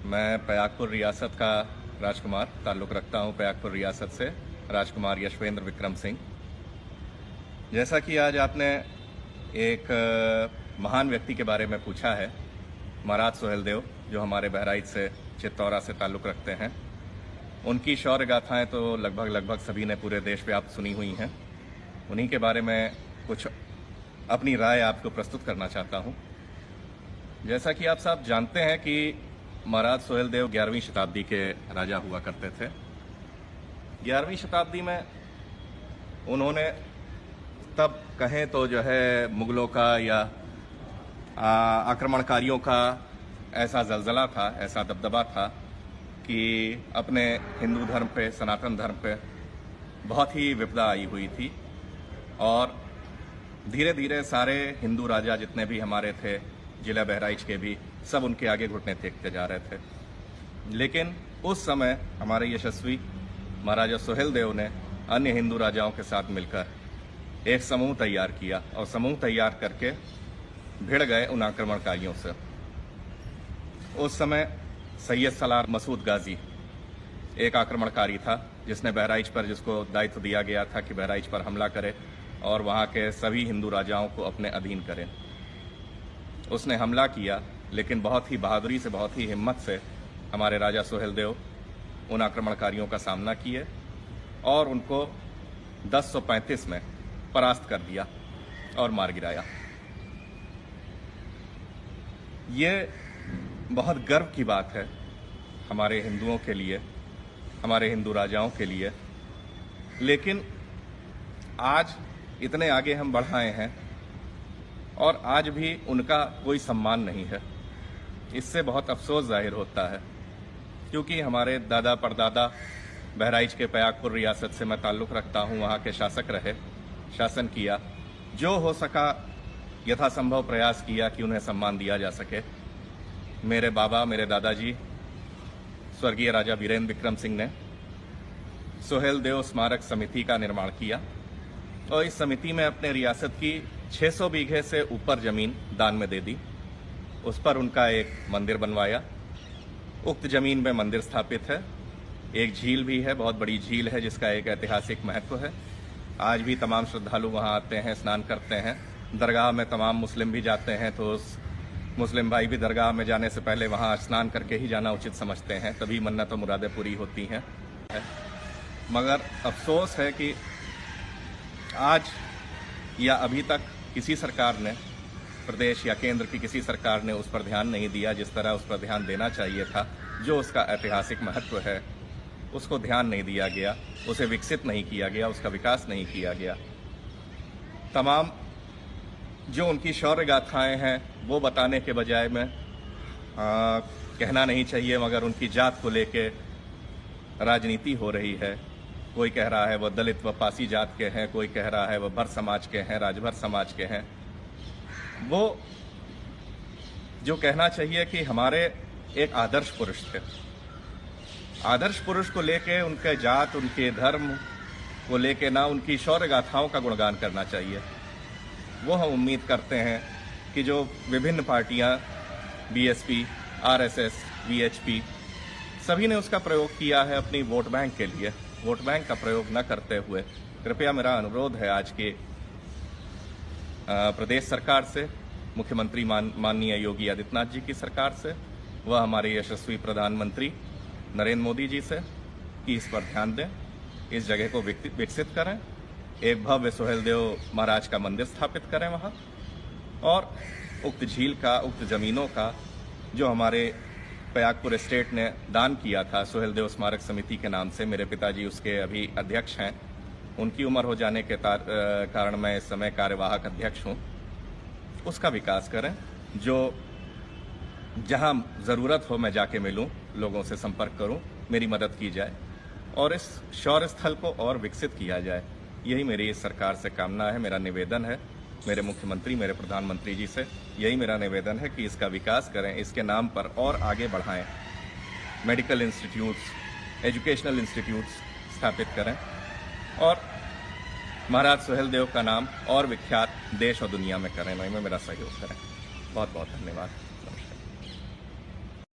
मैं पयागपुर रियासत का राजकुमार ताल्लुक़ रखता हूं पयागपुर रियासत से, राजकुमार यशवेंद्र विक्रम सिंह। जैसा कि आज आपने एक महान व्यक्ति के बारे में पूछा है, महाराज सोहेलदेव, जो हमारे बहराइच से चित्तौरा से ताल्लुक़ रखते हैं। उनकी शौर्य गाथाएँ तो लगभग सभी ने पूरे देश व्याप्त सुनी हुई हैं। उन्हीं के बारे में कुछ अपनी राय आपको प्रस्तुत करना चाहता हूं। जैसा कि आप सब जानते हैं कि महाराज सोहेलदेव 11वीं शताब्दी के राजा हुआ करते थे। 11वीं शताब्दी में उन्होंने तब कहें तो जो है मुगलों का या आक्रमणकारियों का ऐसा जलजला था, ऐसा दबदबा था कि अपने हिंदू धर्म पे, सनातन धर्म पे बहुत ही विपदा आई हुई थी। और धीरे धीरे सारे हिंदू राजा जितने भी हमारे थे, जिला बहराइच के भी, सब उनके आगे घुटने टेकते जा रहे थे। लेकिन उस समय हमारे यशस्वी महाराजा सोहेलदेव ने अन्य हिंदू राजाओं के साथ मिलकर एक समूह तैयार किया और समूह तैयार करके भिड़ गए उन आक्रमणकारियों से। उस समय सैयद सलार मसूद गाजी एक आक्रमणकारी था, जिसने बहराइच पर, जिसको दायित्व दिया गया था कि बहराइच पर हमला करे और वहां के सभी हिंदू राजाओं को अपने अधीन करें। उसने हमला किया, लेकिन बहुत ही बहादुरी से, बहुत ही हिम्मत से हमारे राजा सोहेलदेव उन आक्रमणकारियों का सामना किए और उनको 1035 में परास्त कर दिया और मार गिराया। ये बहुत गर्व की बात है हमारे हिंदुओं के लिए, हमारे हिंदू राजाओं के लिए। लेकिन आज इतने आगे हम बढ़ आए हैं और आज भी उनका कोई सम्मान नहीं है। इससे बहुत अफसोस जाहिर होता है, क्योंकि हमारे दादा परदादा बहराइच के पयागपुर रियासत से मैं ताल्लुक़ रखता हूं, वहां के शासक रहे, शासन किया, जो हो सका यथासंभव प्रयास किया कि उन्हें सम्मान दिया जा सके। मेरे बाबा, मेरे दादाजी स्वर्गीय राजा वीरेंद्र विक्रम सिंह ने सोहेलदेव स्मारक समिति का निर्माण किया और इस समिति में अपने रियासत की 600 बीघे से ऊपर जमीन दान में दे दी। उस पर उनका एक मंदिर बनवाया। उक्त जमीन में मंदिर स्थापित है। एक झील भी है, बहुत बड़ी झील है, जिसका एक ऐतिहासिक महत्व है। आज भी तमाम श्रद्धालु वहां आते हैं, स्नान करते हैं। दरगाह में तमाम मुस्लिम भी जाते हैं, तो उस मुस्लिम भाई भी दरगाह में जाने से पहले वहां स्नान करके ही जाना उचित समझते हैं, तभी मन्नत और मुरादें पूरी होती हैं। मगर अफसोस है कि आज या अभी तक किसी सरकार ने, प्रदेश या केंद्र की किसी सरकार ने उस पर ध्यान नहीं दिया जिस तरह उस पर ध्यान देना चाहिए था। जो उसका ऐतिहासिक महत्व है उसको ध्यान नहीं दिया गया, उसे विकसित नहीं किया गया, उसका विकास नहीं किया गया। तमाम जो उनकी शौर्य गाथाएं हैं वो बताने के बजाय में कहना नहीं चाहिए, मगर उनकी जात को लेके राजनीति हो रही है। कोई कह रहा है वह दलित व पासी जात के हैं, कोई कह रहा है वह भर समाज के हैं, राजभर समाज के हैं। वो जो कहना चाहिए कि हमारे एक आदर्श पुरुष थे। आदर्श पुरुष को लेके, उनके जात, उनके धर्म को लेके ना उनकी शौर्य गाथाओं का गुणगान करना चाहिए। वो हम उम्मीद करते हैं कि जो विभिन्न पार्टियां, बीएसपी, आरएसएस, वीएचपी, सभी ने उसका प्रयोग किया है अपनी वोट बैंक के लिए। वोट बैंक का प्रयोग न करते हुए कृपया मेरा अनुरोध है आज के प्रदेश सरकार से, मुख्यमंत्री माननीय योगी आदित्यनाथ जी की सरकार से, वह हमारे यशस्वी प्रधानमंत्री नरेंद्र मोदी जी से, कि इस पर ध्यान दें, इस जगह को विकसित करें, एक भव्य सोहेलदेव महाराज का मंदिर स्थापित करें वहां, और उक्त झील का, उक्त जमीनों का जो हमारे पयागपुर स्टेट ने दान किया था सोहेलदेव स्मारक समिति के नाम से, मेरे पिताजी उसके अभी अध्यक्ष हैं। उनकी उम्र हो जाने के कारण मैं इस समय कार्यवाहक अध्यक्ष हूं। उसका विकास करें, जो जहां जरूरत हो मैं जाके मिलूं, लोगों से संपर्क करूं, मेरी मदद की जाए और इस शौर्य स्थल को और विकसित किया जाए। यही मेरी इस सरकार से कामना है, मेरा निवेदन है मेरे मुख्यमंत्री, मेरे प्रधानमंत्री जी से। यही मेरा निवेदन है कि इसका विकास करें, इसके नाम पर और आगे बढ़ाएं, मेडिकल इंस्टीट्यूट्स, एजुकेशनल इंस्टीट्यूट्स स्थापित करें और महाराज सोहेलदेव का नाम और विख्यात देश और दुनिया में करें। में मेरा सहयोग करें। बहुत बहुत धन्यवाद।